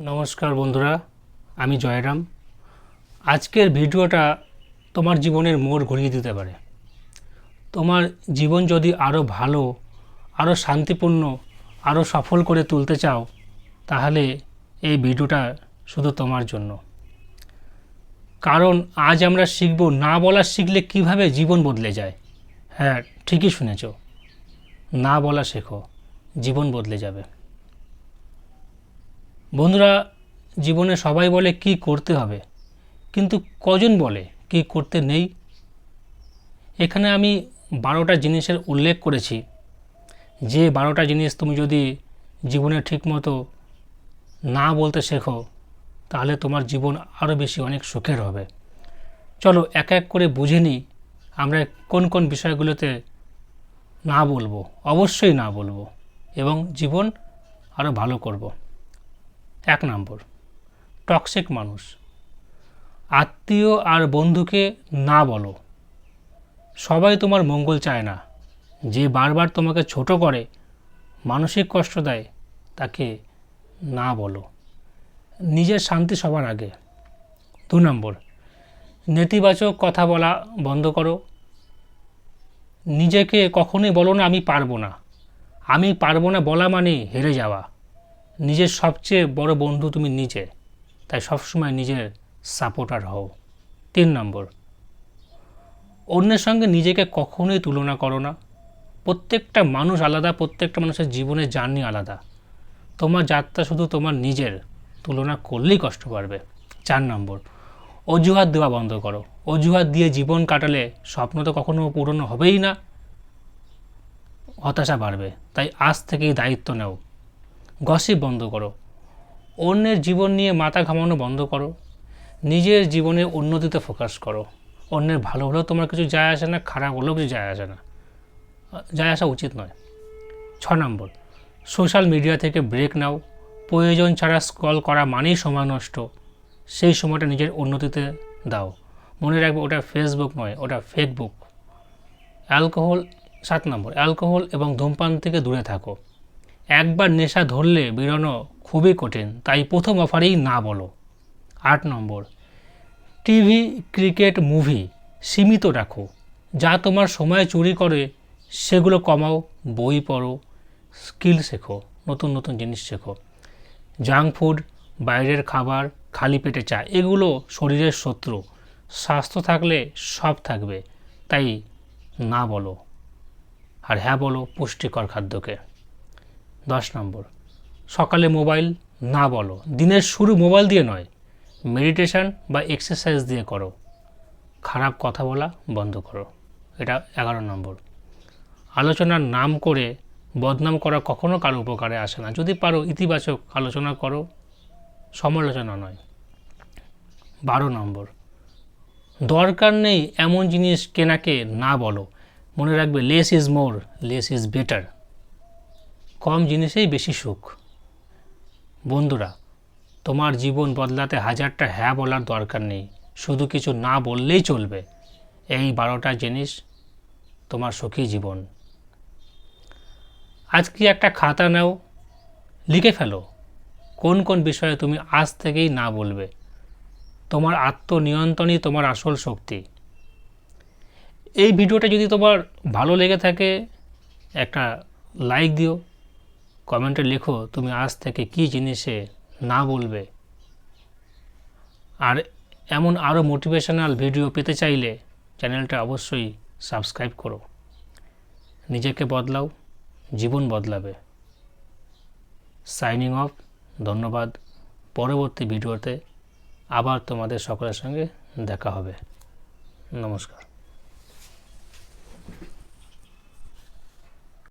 নমস্কার বন্ধুরা, আমি জয়রাম। আজকের ভিডিওটা তোমার জীবনের মোড় ঘুরিয়ে দিতে পারে। তোমার জীবন যদি আরও ভালো, আরও শান্তিপূর্ণ, আরও সফল করে তুলতে চাও, তাহলে এই ভিডিওটা শুধু তোমার জন্য। কারণ আজ আমরা শিখব না বলা শিখলে কিভাবে জীবন বদলে যায়। হ্যাঁ, ঠিকই শুনেছ, না বলা শেখো, জীবন বদলে যাবে। বন্ধুরা, জীবনে সবাই বলে কি করতে হবে, কিন্তু কজন বলে কি করতে নেই? এখানে আমি 12টা জিনিসের উল্লেখ করেছি, যে 12টা জিনিস তুমি যদি জীবনে ঠিকমতো না বলতে শেখো, তাহলে তোমার জীবন আরও বেশি অনেক সুখের হবে। চলো এক এক করে বুঝে নিই আমরা কোন কোন বিষয়গুলোতে না বলবো, অবশ্যই না বলবো, এবং জীবন আরও ভালো করব। 1 নম্বর, টক্সিক মানুষ। আত্মীয় আর বন্ধুকে না বলো। সবাই তোমার মঙ্গল চায় না। যে বারবার তোমাকে ছোট করে, মানসিক কষ্ট দেয়, তাকে না বলো। নিজের শান্তি সবার আগে। 2 নম্বর, নেতিবাচক কথা বলা বন্ধ করো। নিজেকে কখনোই বলো না আমি পারবো না। আমি পারবো না বলা মানে হেরে যাওয়া। নিজের সবচেয়ে বড় বন্ধু তুমি নিজে, তাই সবসময় নিজের সাপোর্টার হও। 3 নম্বর, অন্যের সঙ্গে নিজেকে কখনোই তুলনা করো না। প্রত্যেকটা মানুষ আলাদা, প্রত্যেকটা মানুষের জীবনের জার্নি আলাদা। তোমার যাত্রা শুধু তোমার নিজের, তুলনা করলেই কষ্ট পাবে। 4 নম্বর, অজুহাত দেওয়া বন্ধ করো। অজুহাত দিয়ে জীবন কাটালে স্বপ্ন তো কখনো পূরণ হবেই না, হতাশা বাড়বে। তাই আজ থেকেই দায়িত্ব নাও। গসিপ বন্ধ করো। অন্যের জীবন নিয়ে মাথা ঘামানো বন্ধ করো। নিজের জীবনে উন্নতিতে ফোকাস করো। অন্যের ভালো হলেও তোমার কিছু যায় আসে না, খারাপ হলেও কিছু যায় আসে না, যায় আসা উচিত নয়। 6 নম্বর, সোশ্যাল মিডিয়া থেকে ব্রেক নাও। প্রয়োজন ছাড়া স্ক্রল করা মানেই সময় নষ্ট। সেই সময়টা নিজের উন্নতিতে দাও। মনে রাখবে, ওটা ফেসবুক নয়, ওটা ফেকবুক। 7 নম্বর, অ্যালকোহল এবং ধূমপান থেকে দূরে থাকো। একবার নেশা ধরলে বেরোনো খুবই কঠিন, তাই প্রথম অফারেই না বলো। 8 নম্বর, টিভি, ক্রিকেট, মুভি সীমিত রাখো। যা তোমার সময় চুরি করে সেগুলো কমাও। বই পড়ো, স্কিল শেখো, নতুন নতুন জিনিস শেখো। জাঙ্ক ফুড, বাইরের খাবার, খালি পেটে চা, এগুলো শরীরের শত্রু। স্বাস্থ্য থাকলে সব থাকবে, তাই না বলো, আর হ্যাঁ বলো পুষ্টিকর খাদ্যকে। 10 নম্বর, সকালে মোবাইল না বলো। দিনের শুরু মোবাইল দিয়ে নয়, মেডিটেশন বা এক্সারসাইজ দিয়ে করো। খারাপ কথা বলা বন্ধ করো। এটা 11 নম্বর, আলোচনার নাম করে বদনাম করা কখনো কারো উপকারে আসে না। যদি পারো ইতিবাচক আলোচনা করো, সমালোচনা নয়। 12 নম্বর, দরকার নেই এমন জিনিস কেনাকে না বলো। মনে রাখবে, less is more, less is better. কম জিনিসেই বেশি সুখ। বন্ধুরা, তোমার জীবন বদলাতে হাজারটা হ্যাঁ বলার দরকার নেই, শুধু কিছু না বললেই চলবে। এই 12টা জিনিস তোমার সুখী জীবন। আজকে একটা খাতা নাও, লিখে ফেলো কোন কোন বিষয়ে তুমি আজ থেকেই না বলবে। তোমার আত্মনিয়ন্ত্রণই তোমার আসল শক্তি। এই ভিডিওটা যদি তোমার ভালো লেগে থাকে, একটা লাইক দিও, কমেন্টে লেখো তুমি আজ থেকে কী জিনিসে না বলবে। আর এমন আরও মোটিভেশনাল ভিডিও পেতে চাইলে চ্যানেলটা অবশ্যই সাবস্ক্রাইব করো। নিজেকে বদলাও, জীবন বদলাবে। Signing off. ধন্যবাদ। পরবর্তী ভিডিওতে আবার তোমাদের সকলের সঙ্গে দেখা হবে। নমস্কার।